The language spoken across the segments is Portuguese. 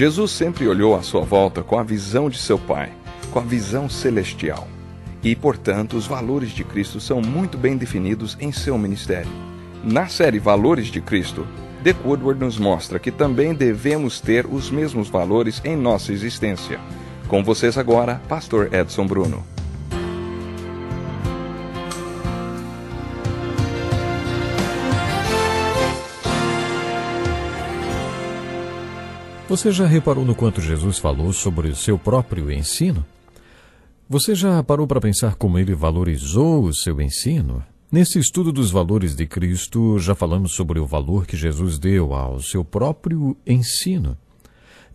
Jesus sempre olhou à sua volta com a visão de seu Pai, com a visão celestial. E, portanto, os valores de Cristo são muito bem definidos em seu ministério. Na série Valores de Cristo, Dick Woodward nos mostra que também devemos ter os mesmos valores em nossa existência. Com vocês agora, Pastor Edson Bruno. Você já reparou no quanto Jesus falou sobre o seu próprio ensino? Você já parou para pensar como ele valorizou o seu ensino? Nesse estudo dos valores de Cristo, já falamos sobre o valor que Jesus deu ao seu próprio ensino.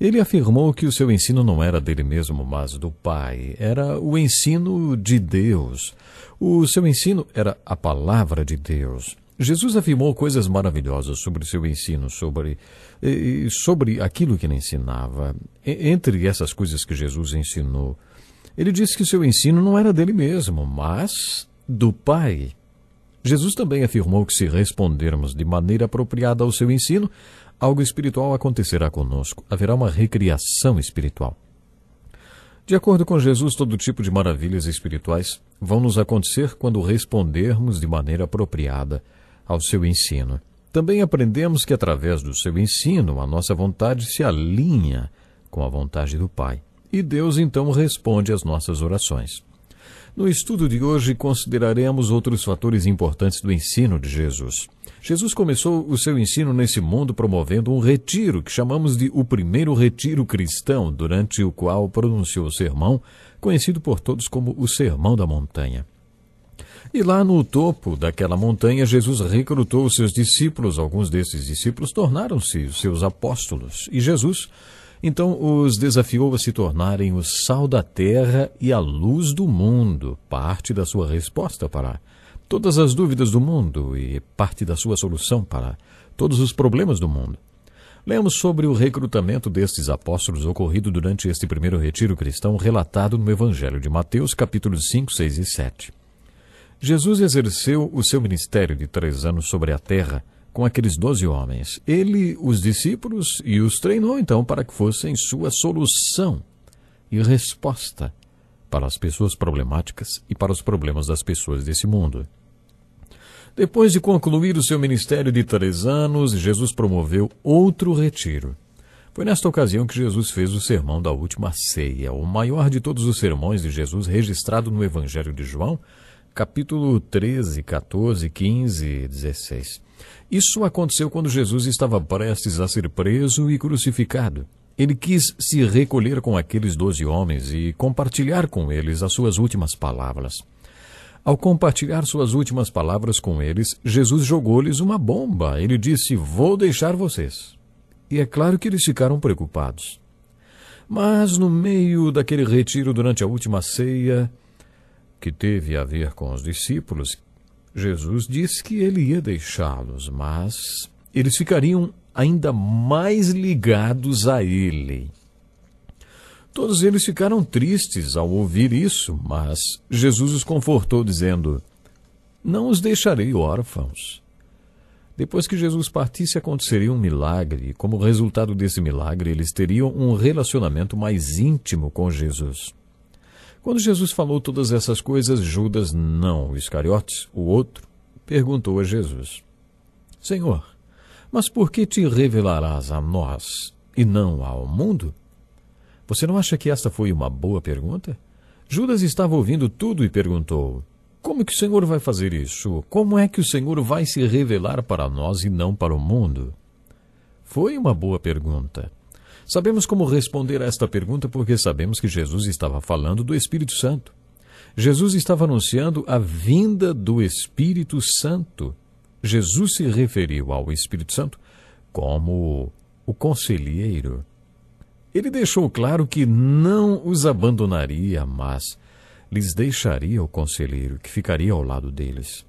Ele afirmou que o seu ensino não era dele mesmo, mas do Pai. Era o ensino de Deus. O seu ensino era a palavra de Deus. Jesus afirmou coisas maravilhosas sobre o seu ensino, sobre aquilo que ele ensinava. Entre essas coisas que Jesus ensinou, ele disse que o seu ensino não era dele mesmo, mas do Pai. Jesus também afirmou que se respondermos de maneira apropriada ao seu ensino, algo espiritual acontecerá conosco. Haverá uma recriação espiritual. De acordo com Jesus, todo tipo de maravilhas espirituais vão nos acontecer quando respondermos de maneira apropriada ao seu ensino. Também aprendemos que através do seu ensino, a nossa vontade se alinha com a vontade do Pai. E Deus então responde às nossas orações. No estudo de hoje, consideraremos outros fatores importantes do ensino de Jesus. Jesus começou o seu ensino nesse mundo promovendo um retiro, que chamamos de o primeiro retiro cristão, durante o qual pronunciou o sermão, conhecido por todos como o Sermão da Montanha. E lá no topo daquela montanha, Jesus recrutou os seus discípulos. Alguns desses discípulos tornaram-se os seus apóstolos. E Jesus, então, os desafiou a se tornarem o sal da terra e a luz do mundo, parte da sua resposta para todas as dúvidas do mundo e parte da sua solução para todos os problemas do mundo. Lemos sobre o recrutamento destes apóstolos ocorrido durante este primeiro retiro cristão, relatado no Evangelho de Mateus, capítulos 5, 6 e 7. Jesus exerceu o seu ministério de 3 anos sobre a terra com aqueles 12 homens. Ele, os discípulos, e os treinou então para que fossem sua solução e resposta para as pessoas problemáticas e para os problemas das pessoas desse mundo. Depois de concluir o seu ministério de 3 anos, Jesus promoveu outro retiro. Foi nesta ocasião que Jesus fez o sermão da última ceia, o maior de todos os sermões de Jesus registrado no Evangelho de João, capítulo 13, 14, 15 e 16. Isso aconteceu quando Jesus estava prestes a ser preso e crucificado. Ele quis se recolher com aqueles 12 homens e compartilhar com eles as suas últimas palavras. Ao compartilhar suas últimas palavras com eles, Jesus jogou-lhes uma bomba. Ele disse: "Vou deixar vocês." E é claro que eles ficaram preocupados. Mas no meio daquele retiro durante a última ceia, que teve a ver com os discípulos, Jesus disse que ele ia deixá-los, mas eles ficariam ainda mais ligados a ele. Todos eles ficaram tristes ao ouvir isso, mas Jesus os confortou dizendo: "Não os deixarei órfãos." Depois que Jesus partisse, aconteceria um milagre, e como resultado desse milagre, eles teriam um relacionamento mais íntimo com Jesus. Quando Jesus falou todas essas coisas, Judas, não Iscariotes, o outro, perguntou a Jesus: "Senhor, mas por que te revelarás a nós e não ao mundo?" Você não acha que esta foi uma boa pergunta? Judas estava ouvindo tudo e perguntou: "Como que o Senhor vai fazer isso? Como é que o Senhor vai se revelar para nós e não para o mundo?" Foi uma boa pergunta. Sabemos como responder a esta pergunta porque sabemos que Jesus estava falando do Espírito Santo. Jesus estava anunciando a vinda do Espírito Santo. Jesus se referiu ao Espírito Santo como o conselheiro. Ele deixou claro que não os abandonaria, mas lhes deixaria o conselheiro, que ficaria ao lado deles.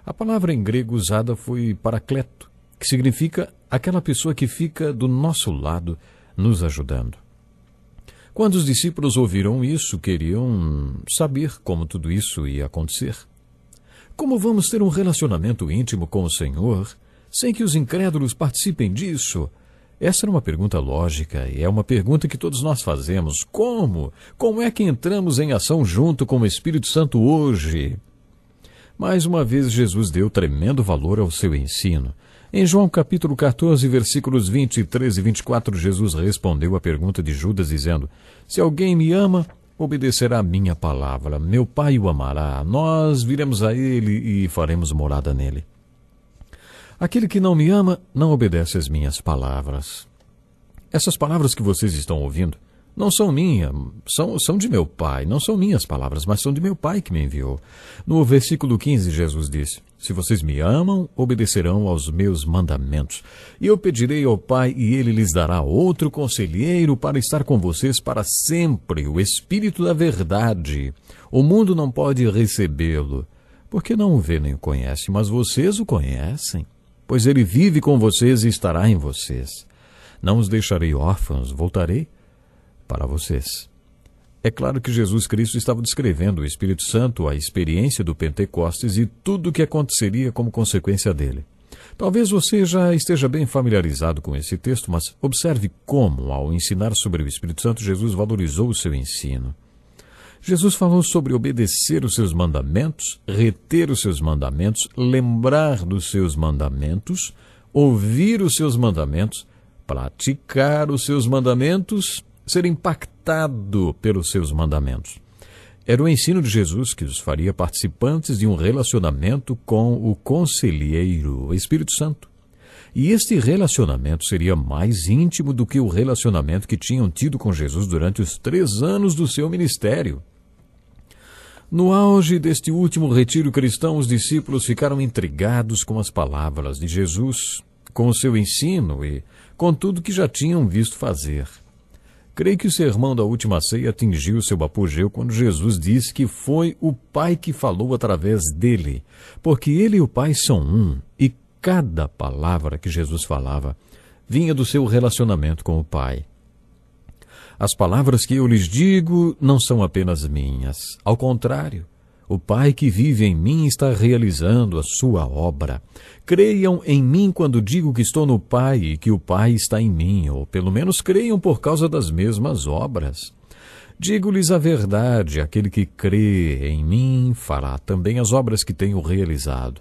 A palavra em grego usada foi paracleto, que significa aquela pessoa que fica do nosso lado, nos ajudando. Quando os discípulos ouviram isso, queriam saber como tudo isso ia acontecer. Como vamos ter um relacionamento íntimo com o Senhor sem que os incrédulos participem disso? Essa era uma pergunta lógica e é uma pergunta que todos nós fazemos. Como? Como é que entramos em ação junto com o Espírito Santo hoje? Mais uma vez, Jesus deu tremendo valor ao seu ensino. Em João capítulo 14, versículos 23 e 24, Jesus respondeu à pergunta de Judas, dizendo: Se alguém me ama, obedecerá a minha palavra. Meu Pai o amará. Nós viremos a ele e faremos morada nele. Aquele que não me ama, não obedece às minhas palavras. Essas palavras que vocês estão ouvindo não são minhas, são de meu Pai. Não são minhas palavras, mas são de meu Pai que me enviou. No versículo 15, Jesus disse: Se vocês me amam, obedecerão aos meus mandamentos. E eu pedirei ao Pai, e ele lhes dará outro conselheiro para estar com vocês para sempre, o Espírito da verdade. O mundo não pode recebê-lo, porque não o vê nem o conhece, mas vocês o conhecem, pois ele vive com vocês e estará em vocês. Não os deixarei órfãos, voltarei para vocês. É claro que Jesus Cristo estava descrevendo o Espírito Santo, a experiência do Pentecostes e tudo o que aconteceria como consequência dele. Talvez você já esteja bem familiarizado com esse texto, mas observe como, ao ensinar sobre o Espírito Santo, Jesus valorizou o seu ensino. Jesus falou sobre obedecer os seus mandamentos, reter os seus mandamentos, lembrar dos seus mandamentos, ouvir os seus mandamentos, praticar os seus mandamentos, ser impactado pelos seus mandamentos. Era o ensino de Jesus que os faria participantes de um relacionamento com o conselheiro, o Espírito Santo. E este relacionamento seria mais íntimo do que o relacionamento que tinham tido com Jesus durante os 3 anos do seu ministério. No auge deste último retiro cristão, os discípulos ficaram intrigados com as palavras de Jesus, com o seu ensino e com tudo que já tinham visto fazer. Creio que o sermão da última ceia atingiu seu apogeu quando Jesus disse que foi o Pai que falou através dele, porque ele e o Pai são um, e cada palavra que Jesus falava vinha do seu relacionamento com o Pai. As palavras que eu lhes digo não são apenas minhas. Ao contrário, o Pai que vive em mim está realizando a sua obra. Creiam em mim quando digo que estou no Pai e que o Pai está em mim, ou pelo menos creiam por causa das mesmas obras. Digo-lhes a verdade, aquele que crê em mim fará também as obras que tenho realizado.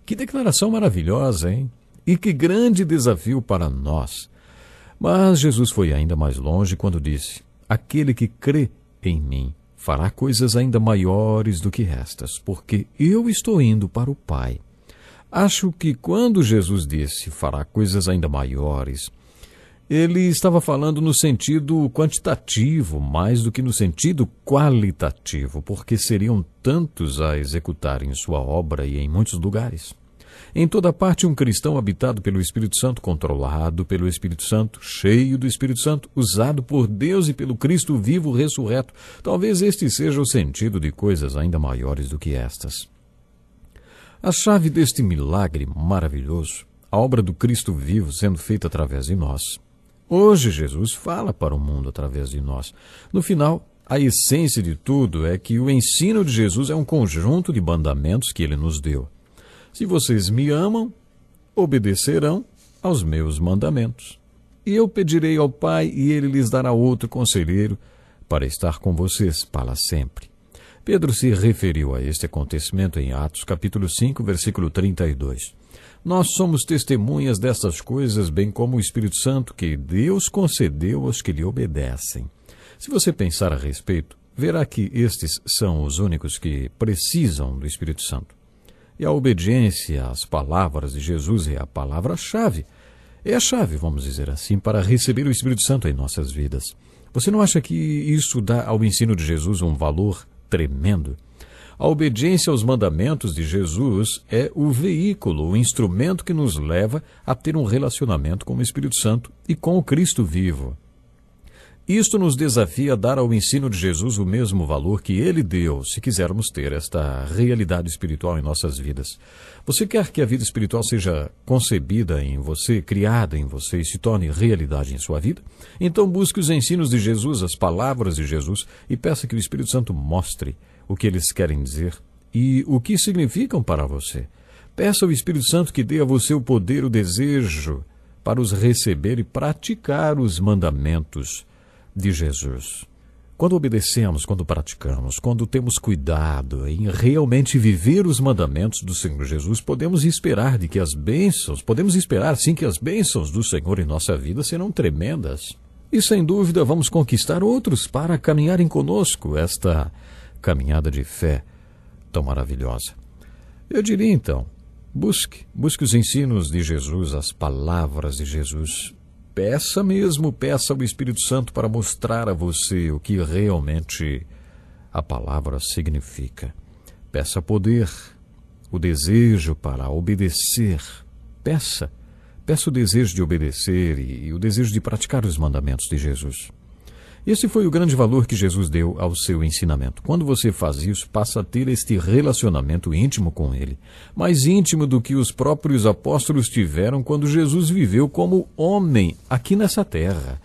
Que declaração maravilhosa, hein? E que grande desafio para nós. Mas Jesus foi ainda mais longe quando disse: aquele que crê em mim fará coisas ainda maiores do que estas, porque eu estou indo para o Pai. Acho que quando Jesus disse fará coisas ainda maiores, ele estava falando no sentido quantitativo, mais do que no sentido qualitativo, porque seriam tantos a executarem sua obra e em muitos lugares. Em toda parte, um cristão habitado pelo Espírito Santo, controlado pelo Espírito Santo, cheio do Espírito Santo, usado por Deus e pelo Cristo vivo ressurreto. Talvez este seja o sentido de coisas ainda maiores do que estas. A chave deste milagre maravilhoso, a obra do Cristo vivo sendo feita através de nós. Hoje, Jesus fala para o mundo através de nós. No final, a essência de tudo é que o ensino de Jesus é um conjunto de mandamentos que ele nos deu. Se vocês me amam, obedecerão aos meus mandamentos. E eu pedirei ao Pai, e ele lhes dará outro conselheiro para estar com vocês para sempre. Pedro se referiu a este acontecimento em Atos, capítulo 5, versículo 32. Nós somos testemunhas destas coisas, bem como o Espírito Santo que Deus concedeu aos que lhe obedecem. Se você pensar a respeito, verá que estes são os únicos que precisam do Espírito Santo. E a obediência às palavras de Jesus é a palavra-chave. É a chave, vamos dizer assim, para receber o Espírito Santo em nossas vidas. Você não acha que isso dá ao ensino de Jesus um valor tremendo? A obediência aos mandamentos de Jesus é o veículo, o instrumento que nos leva a ter um relacionamento com o Espírito Santo e com o Cristo vivo. Isto nos desafia a dar ao ensino de Jesus o mesmo valor que ele deu, se quisermos ter esta realidade espiritual em nossas vidas. Você quer que a vida espiritual seja concebida em você, criada em você e se torne realidade em sua vida? Então busque os ensinos de Jesus, as palavras de Jesus, e peça que o Espírito Santo mostre o que eles querem dizer e o que significam para você. Peça ao Espírito Santo que dê a você o poder, o desejo para os receber e praticar os mandamentos de Jesus. Quando obedecemos, quando praticamos, quando temos cuidado em realmente viver os mandamentos do Senhor Jesus, podemos esperar sim que as bênçãos do Senhor em nossa vida serão tremendas. E sem dúvida vamos conquistar outros para caminharem conosco esta caminhada de fé tão maravilhosa. Eu diria então, busque os ensinos de Jesus, as palavras de Jesus. Peça ao Espírito Santo para mostrar a você o que realmente a palavra significa. Peça poder, o desejo para obedecer. Peça o desejo de obedecer e o desejo de praticar os mandamentos de Jesus. Esse foi o grande valor que Jesus deu ao seu ensinamento. Quando você faz isso, passa a ter este relacionamento íntimo com Ele, mais íntimo do que os próprios apóstolos tiveram quando Jesus viveu como homem aqui nessa terra.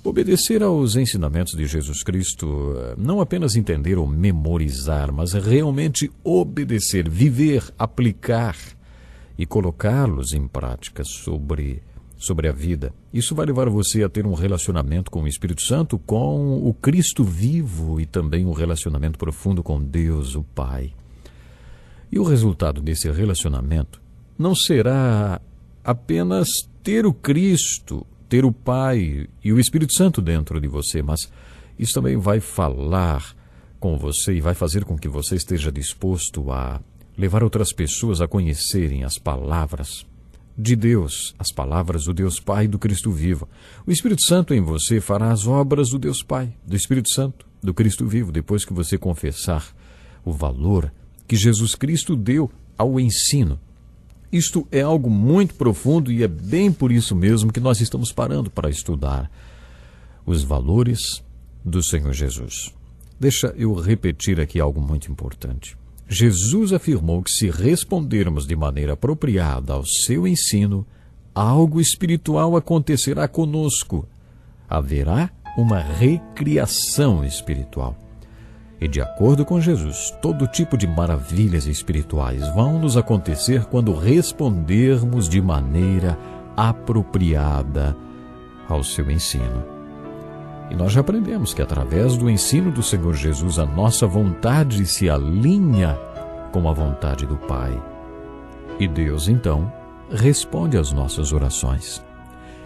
Obedecer aos ensinamentos de Jesus Cristo, não apenas entender ou memorizar, mas realmente obedecer, viver, aplicar e colocá-los em prática sobre a vida. Isso vai levar você a ter um relacionamento com o Espírito Santo, com o Cristo vivo e também um relacionamento profundo com Deus, o Pai. E o resultado desse relacionamento não será apenas ter o Cristo, ter o Pai e o Espírito Santo dentro de você, mas isso também vai falar com você e vai fazer com que você esteja disposto a levar outras pessoas a conhecerem as palavras de Deus, as palavras do Deus Pai e do Cristo vivo. O Espírito Santo em você fará as obras do Deus Pai, do Espírito Santo, do Cristo vivo, depois que você confessar o valor que Jesus Cristo deu ao ensino. Isto é algo muito profundo e é bem por isso mesmo que nós estamos parando para estudar os valores do Senhor Jesus. Deixa eu repetir aqui algo muito importante. Jesus afirmou que se respondermos de maneira apropriada ao seu ensino, algo espiritual acontecerá conosco. Haverá uma recriação espiritual. E de acordo com Jesus, todo tipo de maravilhas espirituais vão nos acontecer quando respondermos de maneira apropriada ao seu ensino. E nós já aprendemos que através do ensino do Senhor Jesus, a nossa vontade se alinha com a vontade do Pai. E Deus, então, responde às nossas orações.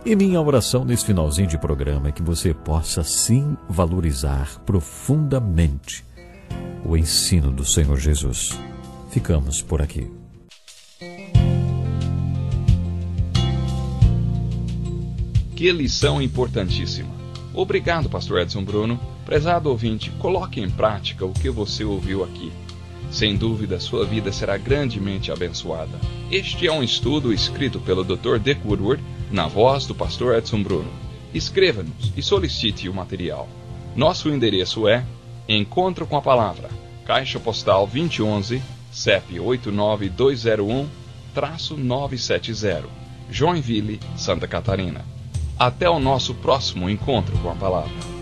E minha oração nesse finalzinho de programa é que você possa sim valorizar profundamente o ensino do Senhor Jesus. Ficamos por aqui. Que lição importantíssima. Obrigado, Pastor Edson Bruno. Prezado ouvinte, coloque em prática o que você ouviu aqui. Sem dúvida, sua vida será grandemente abençoada. Este é um estudo escrito pelo Dr. Dick Woodward, na voz do Pastor Edson Bruno. Escreva-nos e solicite o material. Nosso endereço é Encontro com a Palavra, Caixa Postal 2011, CEP 89201-970, Joinville, Santa Catarina. Até o nosso próximo encontro com a Palavra.